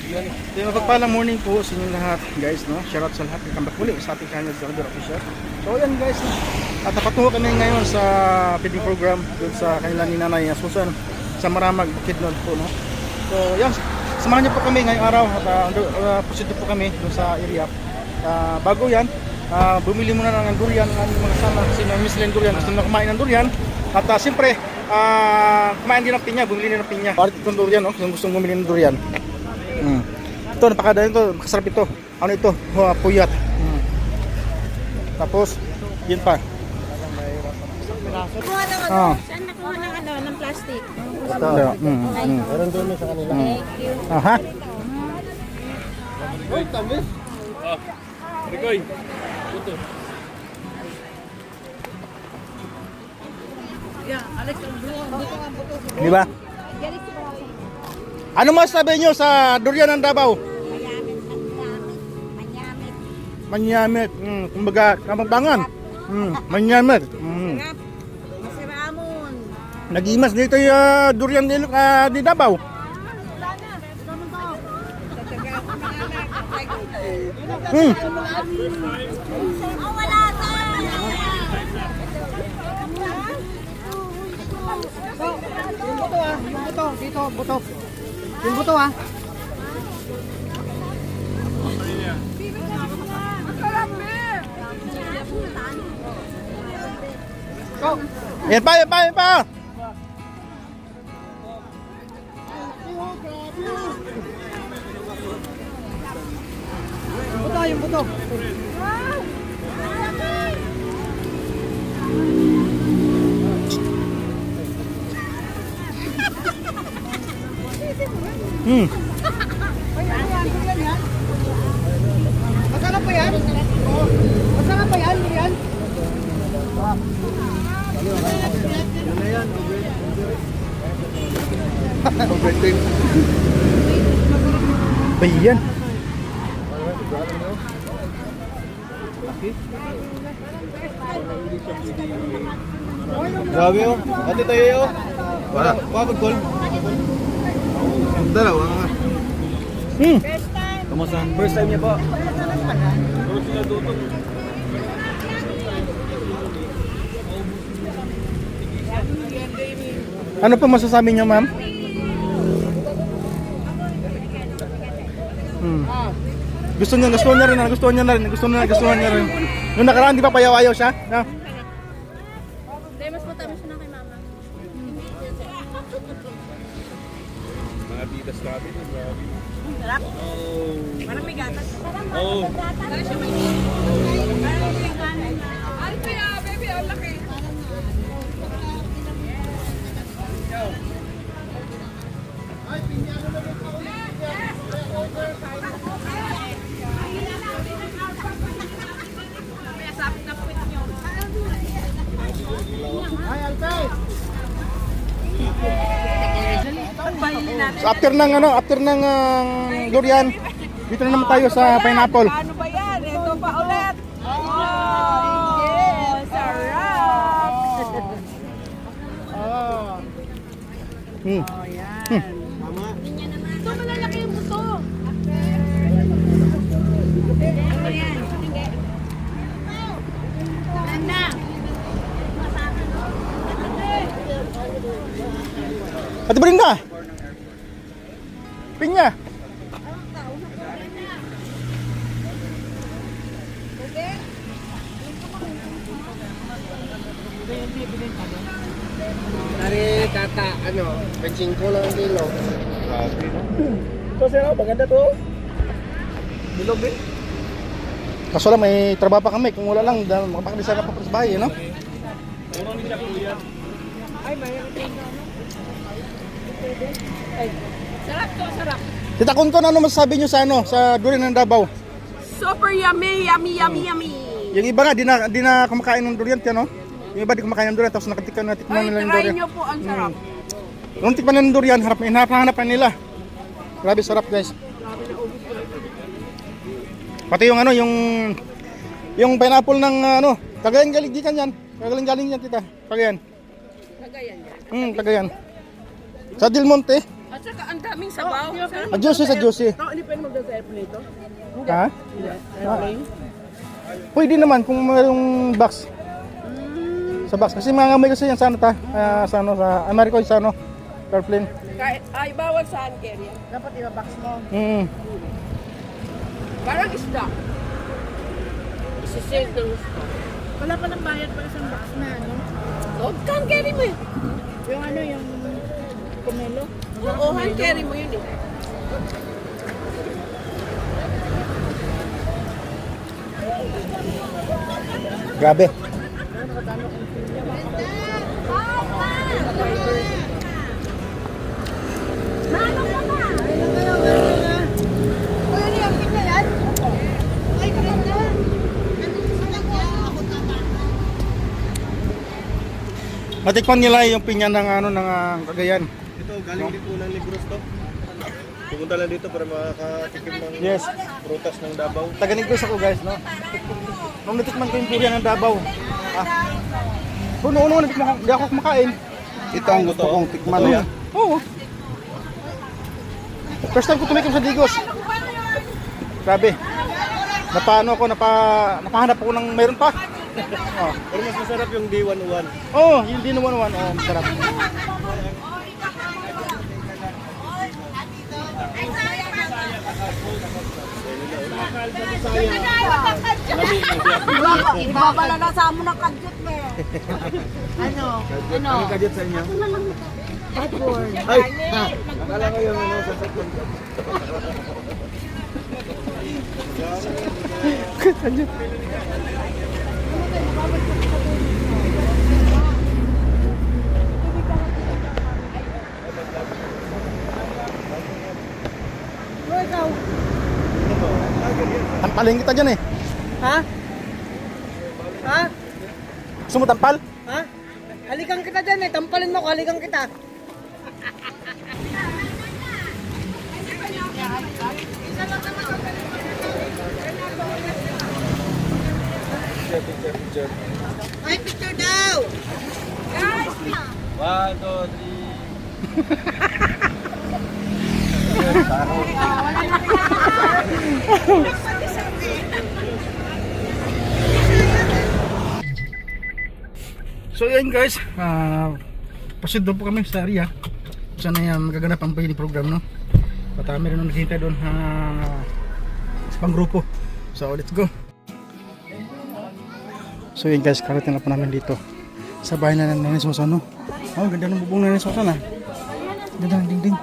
Mapagpalang morning po sa inyong lahat guys, no? Shoutout sa lahat, welcome back muli sa ating channel Zalber Official. So ayan guys, at napatungo kami ngayon sa feeding program doon sa kanila ni Nanay Susan sa Maramag, Bukidnon po, no? So yan, samahan niyo po kami ngayong araw at proceed po kami doon sa area. Bago yan, bumili muna ng durian ng aming mga kasama kasi may miss durian, gusto na kumain ng durian. At siyempre, kumain din ng pinya, bumili din ng pinya. Parang itong durian, no? Kung gustong bumili ng durian. Ito, napakadali ito, makasarap ito. Ano ito? Puyat. Tapos, yun pa. Nakuha ng ano? Saan nakuha ng ano? Ng plastic? Ito. Meron doon sa kanila. Thank you. Aha. Uy, tamis. Ricoy, ito. Di ba? Ano masasabi nyo sa durian ng Davao? Manyamit. Kumbaga, kamagbangan. Manyamit. Sarap. Masiramon. Nag-imas dito yung durian di Davao. Wala ka! Yung buto ah. Yung buto. Dito, buto. Yung buto ah. Go. Yan pa, yan pa, yan pa. Yung buto, yung buto. Masarap pa yan? Masarap pa yan? Yan? Bayan. Grabe oh. Ate tayo oh. Wala. Bakit gol? Dalawa nga. Kamusta? First time niya po. Ano pa masasabi nyo, ma'am? Gusto niya rin, gusto niya rin. Nung nakaraan, di ba payaw-ayaw siya? No? Dahil mas matamis siya na kay mama. Mga titas natin. Sarap. Parang may gatas. Oh. Parang siya may Alpia, baby, ang laki. So after ng durian, dito na naman tayo sa pineapple. Ano ba yan? Ito pa ulit. Oh, sarap. Hmm. Ito malalaki yung buto. Ganda. Ate Brenda! Pinya! Dari tata, ano, 25 lang ang kilo. Grabe, no? So, sir, maganda to. Bilog eh. Kaso lang may trabaho pa kami, kung wala lang, makapagdisa na pa sa bahay, no? Puro nila kuya. Sarap to, sarap. Tita Kunton, ano masasabi nyo sa durian ng Davao? Super yummy, yummy, yummy, yummy. Yung iba nga, di na kumakain ng durian, no? Yung iba di kumakain ng durian, tapos natikman nila yung Try durian. nyo po, ang sarap. Nung tikman ng durian, hanapan nila. Grabe sarap, guys. Pati yung yung pineapple ng Cagayan galing yan. Galing yan, tita. Cagayan. Cagayan yan. Cagayan. Sa Del Monte. At Saka ang daming sabaw. Ah, juicy sa juicy. Hindi pwede magda-airplane ito? Ha? Airplane? Pwede naman kung mayroong box. Sa box. Kasi mga may kasi yan sa ano ta? Sa ano, sa America, sa ano? Airplane. Ay, bawal sa carry. Dapat i-box mo. Parang isda. Isisave ng isda. Wala pa ng bayad pa isang box na, ano? Huwag kang carry mo eh. Yung ano, yung pomelo. Oo, hand carry mo yun eh. Grabe. Matikman nila yung pinya ng ano ng Cagayan. Ito, galing din po ng Negros to. Pumunta lang dito para makakatikim ng Yes. prutas ng Davao. Taga-Negros ako guys, no? Nung natikman ko yung pinya ng Davao. Noon natikman, hindi ako kumakain. Ito ang gusto kong tikman. Oo. First time ko tumikim sa Digos. Grabe. Napahanap ako ng mayroon pa. Oh. Pero mas masarap yung D101. Oh, yung dinuwan-wan. Oh, masarap. Ibabala na sa mo na kadyot mo. Ano? Ano kadyat sa inyo? Ay! Akala ko yung ano sa second. Kadyat. Tampalin kita dyan eh. Ha? Ha? Gusto mo tampal? Ha? Halikan kita dyan eh. Tampalin mo ko, halikan kita. Ay, picture daw! 1, 2, 3. So yan guys, pasid doon po kami sa area. Sana yan magaganap ang pili program, no? At meron nang naghihintay doon sa panggrupo. So let's go. So yan guys, karating na po namin dito sa bahay na Nanay Susan, no? Oh, ganda ng bubong na Nanay Susan, ah. Ganda ng dingding.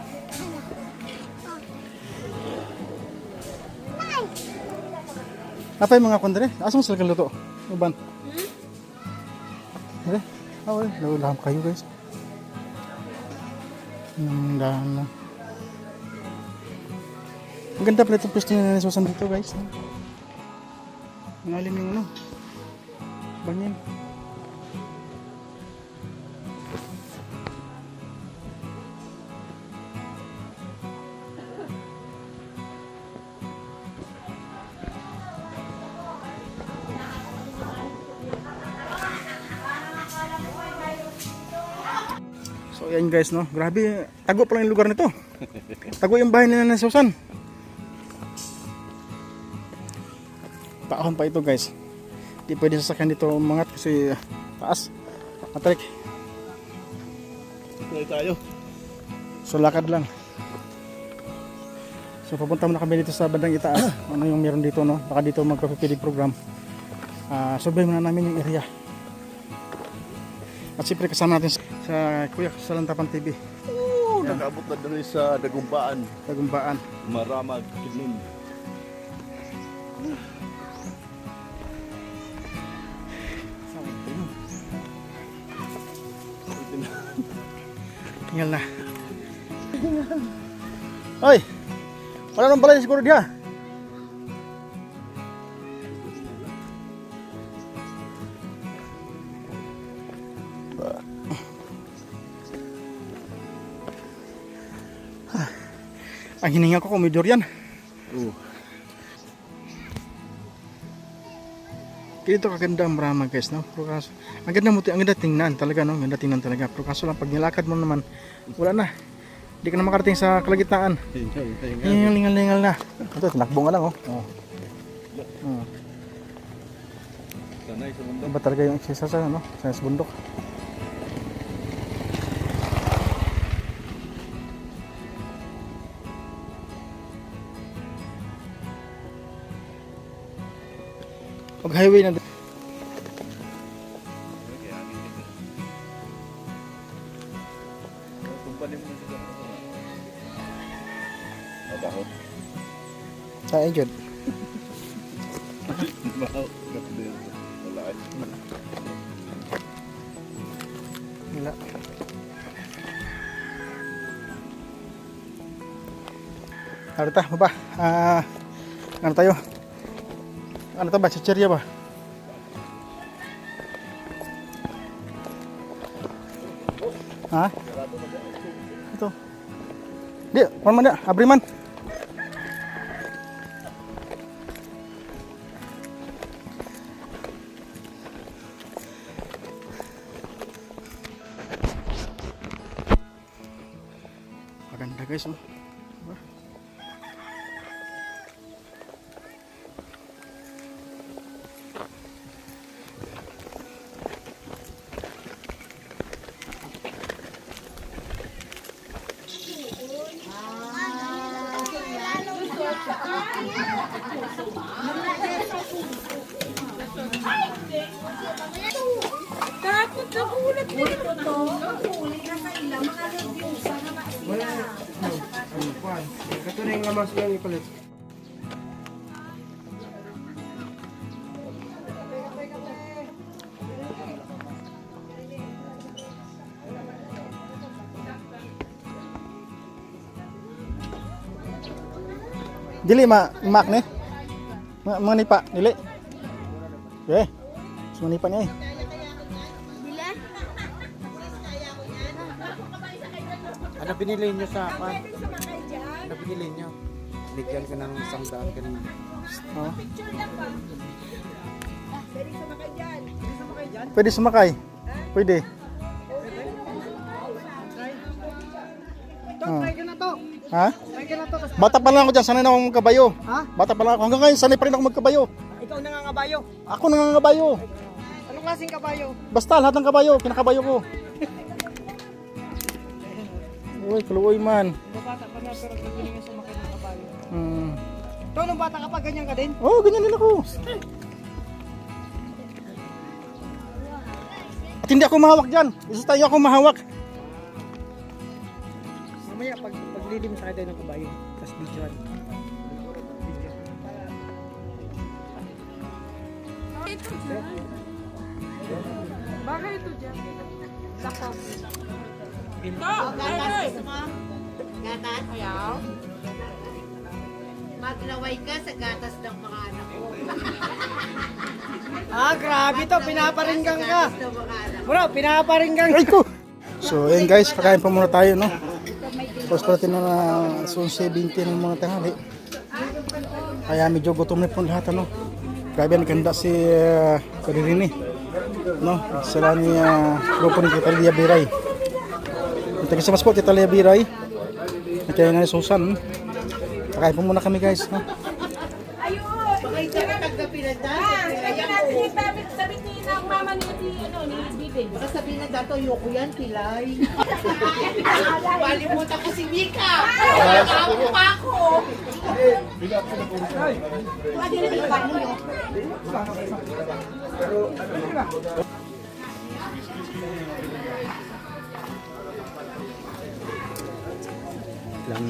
Apa yung mga kondre? Asa mo sila kaluto? Uban? Dere? Wala lang kayo guys. Nang dahan lang. Ang ganda pala itong pwesto na nasusan dito guys. Ang alim yung ano. Bangin. So yan guys, no, grabe, tago pa lang yung lugar nito. Tago yung bahay nila ng Susan. Taon pa ito guys. Hindi pwede sasakyan dito umangat kasi taas. Matrik. Tuloy tayo. So lakad lang. So papunta muna kami dito sa bandang itaas. Ano yung meron dito, no? Baka dito magpapipilig program. Survey muna namin yung area. At siyempre kasama natin sa Kuya sa Lantapan TV. Oh, nag-abot na doon sa Dagumbaan. Tagumbaan. Maramag, Kidnin. Tinggal na. Hoy! Wala nang balay siguro dia. Ang hininga ko komedor yan. Dito kaganda ang Maramag guys, no? Pero kaso, ang ganda tingnan talaga, no? Ang ganda tingnan talaga. Pero kaso lang pag nilakad mo naman, wala na. Hindi ka na makarating sa kalagitnaan. Lingal-lingal na. Ito, tinakbo nga lang oh. Sanay sa mundo. Iba talaga yung exercise ano, sa bundok. Pag highway na Kumpanya mo na siya. Mabaho. sa Enjod. Mabaho. Wala eh. Wala. Arta, baba. Ano tayo? Ano to ba? Chichirya ba? Ha? Ito. Di, man man ya, abri man. Maganda guys, oh. Diba? Dapat nakulat mo ito to. Huli na kaila, mga reviews. Ito na yung lamas lang ipalit. Dili mak ni. Manipa, dili. Eh. Manipa ni. Ano binili nyo sa akin? Ano binili nyo? Bigyan ko ng 100 kanina. Oh. Pwede sumakay. Pwede. Ito, try ka na to. Ha? Try ka na to. Bata pa lang ako dyan, sanay na akong magkabayo. Ha? Bata pa lang ako. Hanggang ngayon, sanay pa rin ako magkabayo. Ikaw nangangabayo. Ako nangangabayo. Anong klaseng kabayo? Basta, lahat ng kabayo, kinakabayo ko. Uy, kaluoy man. Nung bata pa na pero bibili nga sumakay ng kabayo. Hmm. Ito, nung bata ka pa, ganyan ka din? Oh, ganyan din ako. At hindi ako mahawak dyan. Isa tayo ako mahawak. Mamaya, paglilim sa tayo ng kabayo. Tapos videoan. Video. Bakit ito dyan? Lakop. Gatas mo? Gatas? Ayaw? Maglaway ka sa gatas ng mga anak ko. Ah, grabe to. Pinaparinggan ka. Gatas ng mga anak ko. Bro, pinaparinggan ka. Ay ko. So, ayun guys, kakain pa muna tayo, no? Tapos pa natin na 11:20 ng mga tanghali. Kaya medyo gutom na po lahat, ano? Grabe, nagkanda si Kadirini, no? Sila ni grupo ni Titalia Biray. Taga-samas po, Titalia Biray. At kaya nga ni Susan. Kakain po muna kami guys, no? Baka hindi ka pagkapinanda. Sabi ni ng mama ni Bibi. Baka sabihin na dato, ayoko yan, pilay. Balimutan ko si Mika. Nakapo pa ako.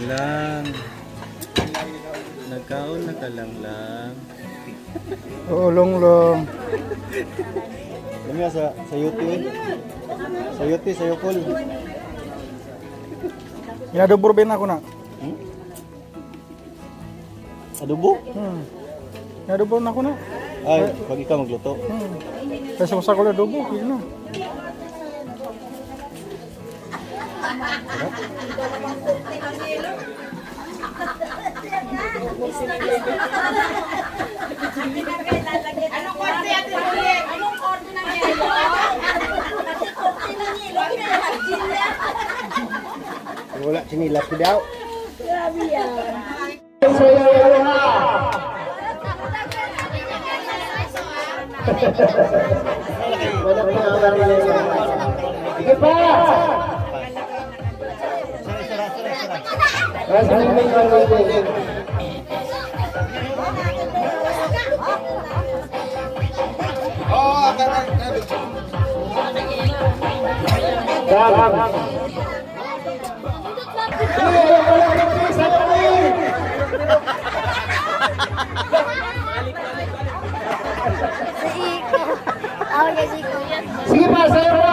Lang. Nagkaon na ka lang. Oo, long. Ano nga sa YouTube? Sa YouTube, sa Yukol. Inadobor ba ako na? Adobo? Inadobor na ako na. Ay, pag ikaw magluto. Kasi sa ko na adobo, yun na. Anong korte natin ulit? Anong korte ng yelo? Korte ng yelo, pinahagin niya. Wala sinilas ko daw. Grabe yan. Sige pa! Sige pa, sayo pa!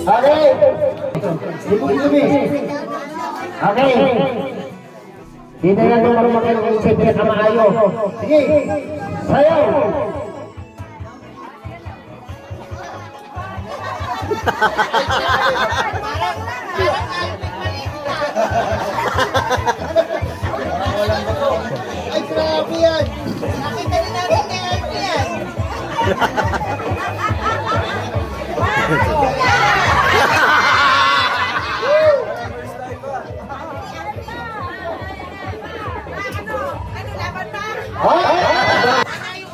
Okay. Okay. Hindi na nyo marunong mag-isip na maayo. Sige. Sayaw. Ay, grabe yan. Nakita na natin ni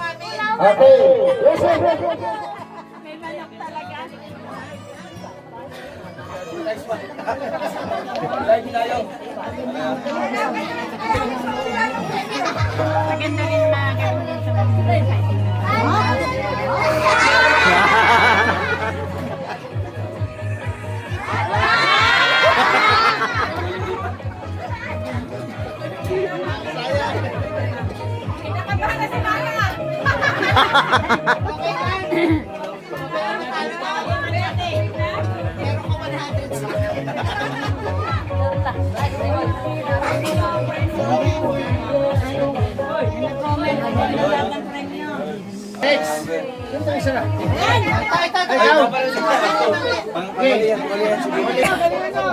Ate yan. Okay. Listen. May manok talaga. Maganda rin mga ganun sa mga Kinakabahan na si Mama.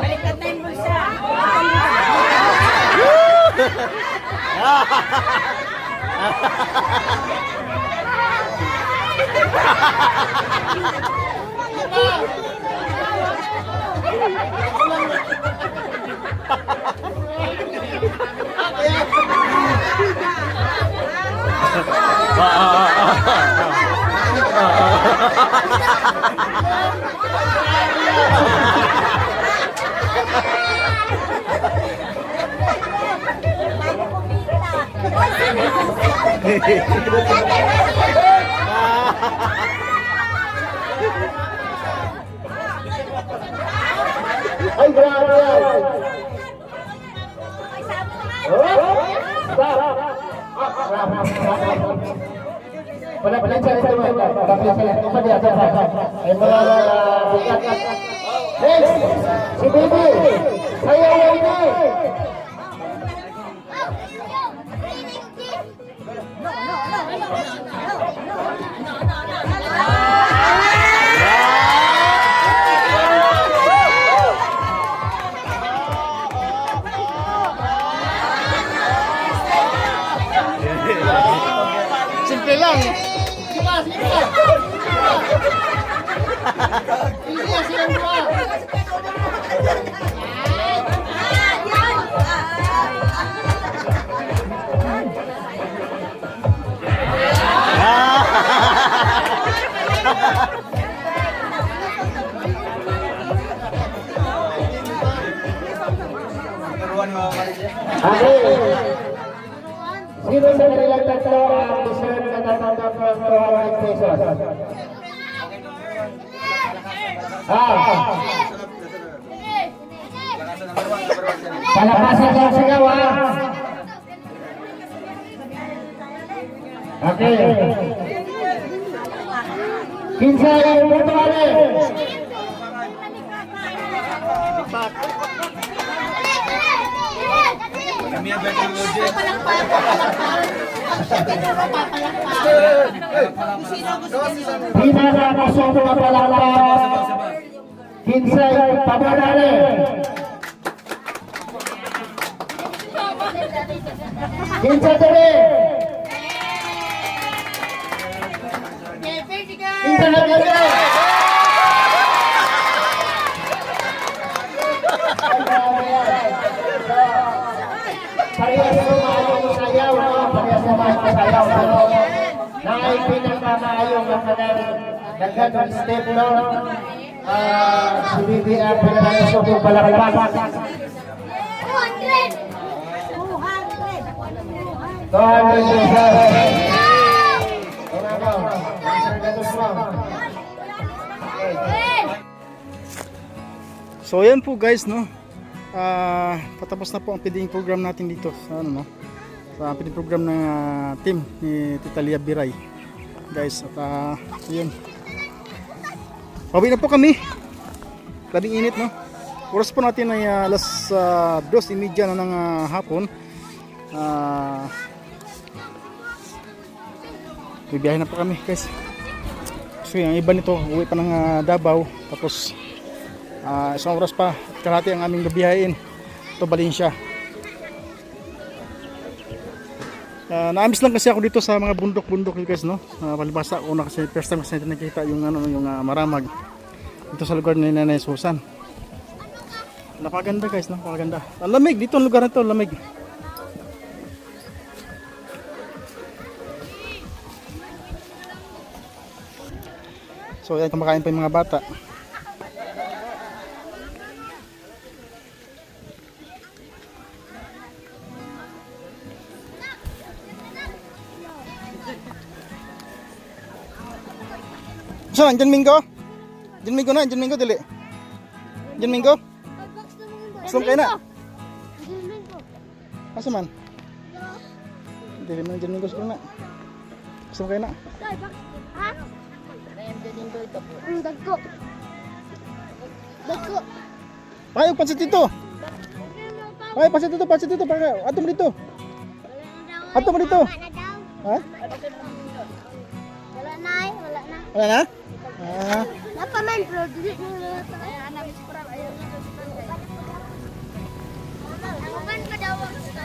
Baliktad na yung bulsa. Ay, grabe yan. Wala pa lang sa ito mo. Wala pa lang sa ito mo. Ay, mga bukat. Next, si Bibi. Sayaw na. Simple lang. Okay. Sino sa kanilang tatlo ang deserve na tatanggap ng 200 pesos? Palakasan ang sigaw, ha? Okay. Kinsa yung virtuale? Pinakakasong mga palakpak. Kinsa yung paborale? Kinsa dere? Kinsa na dere? Parehas kumayong sayaw, no? Parehas kumayong sayaw, no? Pinagmamayong ang kanang nagkanong step, no? Si Bibi ang pinagmamayong yung palakpak. 200 pesos. So ayan po guys, no. Patapos na po ang feeding program natin dito sa ano, no. Sa feeding program ng team ni Tita Lia Biray. Guys, at yun. Pauwi na po kami. Labing init, no. Oras po natin ay alas 2:30 na ng hapon. Bibiyahe na po kami, guys. Kasi ang iba nito, uwi pa ng Davao. Tapos isang oras pa kalahati ang aming bibiyahin to Valencia. Naamis lang kasi ako dito sa mga bundok-bundok, guys, no. Palibasa ako na kasi first time kasi nakita yung ano, yung maramag dito sa lugar ni Nanay Susan. Napakaganda, guys, no. Napakaganda. Ang lamig dito, ang lugar na to, lamig. So yan, kumakain pa yung mga bata. Saan? Diyan Minggo? Diyan Minggo na, diyan Minggo dili. Diyan Minggo? Gusto mo kayo na? Asa man? Dili man diyan Minggo gusto na. Gusto mo kayo na? Ha? Ang dagko. Dagko. Payo, pansit dito. Payo, pansit dito. Ato mo dito. Ato mo dito. Ha? Wala na. Wala na? Napa man bro, dili mo na. Ayan, namin si Pram. Ayan na si Pram. Naman pa daw ang gusto.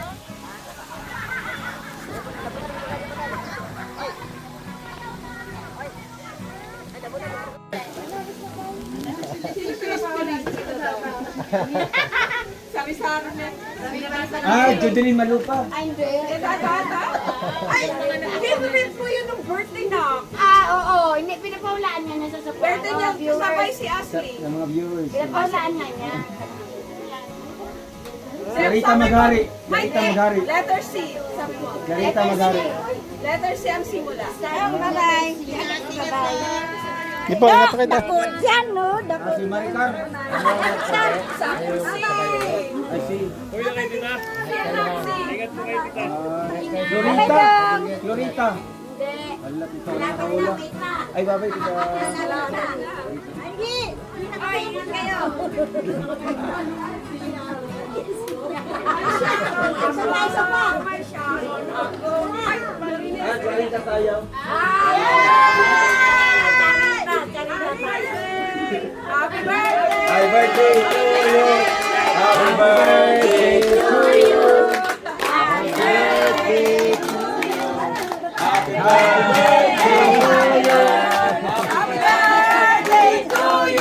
Sabi sa akin na. Judeline Malupa. Ay, favorite po yun ng birthday na. Oo. Hindi, pinapaulaan niya na sa support. Birthday niya, kasabay si Ashley. Ng mga viewers. Pinapaulaan nga niya. Larita Magari. Larita Magari. Letter C. Sabi mo. Larita Magari. Letter C ang simula. Bye-bye. Di po, ingat pa kita. Diyan, no? Si Maricar. Sabi C. I see. Florita. Alat ito. Nakahula. Ay, babay. Ay, ingat kayo. Clarita tayo. Happy birthday! Happy birthday to you. Happy birthday to you. Happy birthday to you. Happy birthday to you. Happy birthday to you!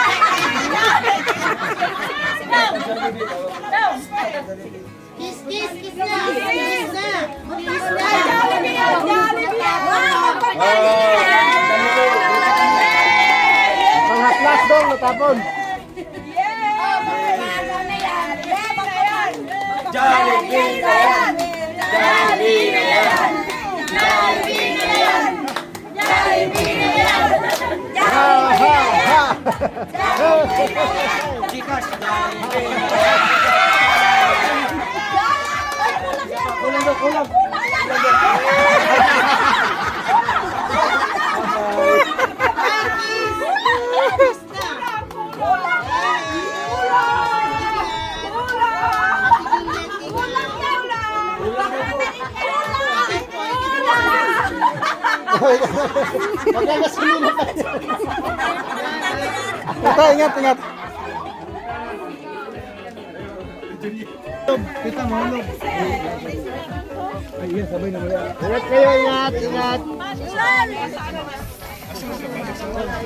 Ay, matapon. Ito, ingat, ingat. Kita mahulog. Ay, sabay na mula. Ingat kayo, ingat, ingat.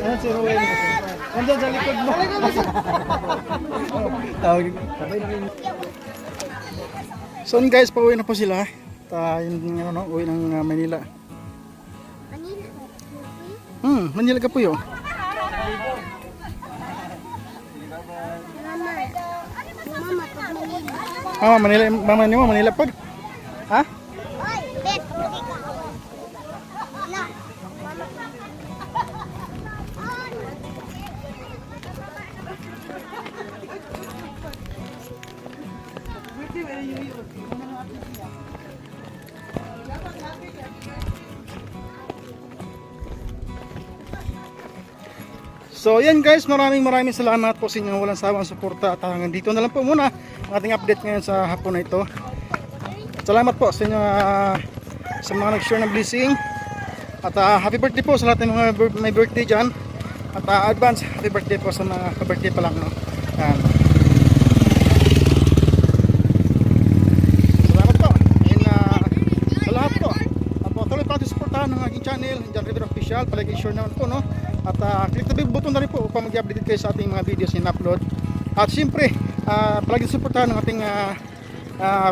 Ayan si Ruel. Nandyan sa likod mo. Tawag. Sabay na rin. So yun guys, pauwi na po sila. Yung ano, uwi ng Manila. Manila ka po yun. Mama, Manila, mama niyo, Manila po. Ha? oy, bet, okay ka. Wala. So yan guys, maraming salamat po sa inyong walang sawang suporta at hanggang dito na lang po muna ang ating update ngayon sa hapon na ito. Salamat po sa inyo sa mga nag-share ng blessing at happy birthday po sa lahat ng mga may birthday dyan at advance happy birthday po sa mga birthday pa lang, no? Yan. Salamat po sa lahat po at patuloy pa natin suportahan ng aking channel John Rivera Official. Palagi share naman po, no? At click the bell button na rin po upang mag-update kayo sa ating mga videos na upload. At siyempre, palagi suportahan ng ating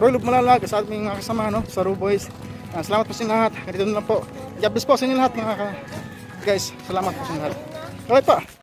Royal of Malalag sa ating mga kasama, no? Sa Ru Boys. Salamat po sa inyo lahat. Ganito na lang po. God bless po sa inyo lahat mga guys. Salamat po sa inyo lahat. Okay pa.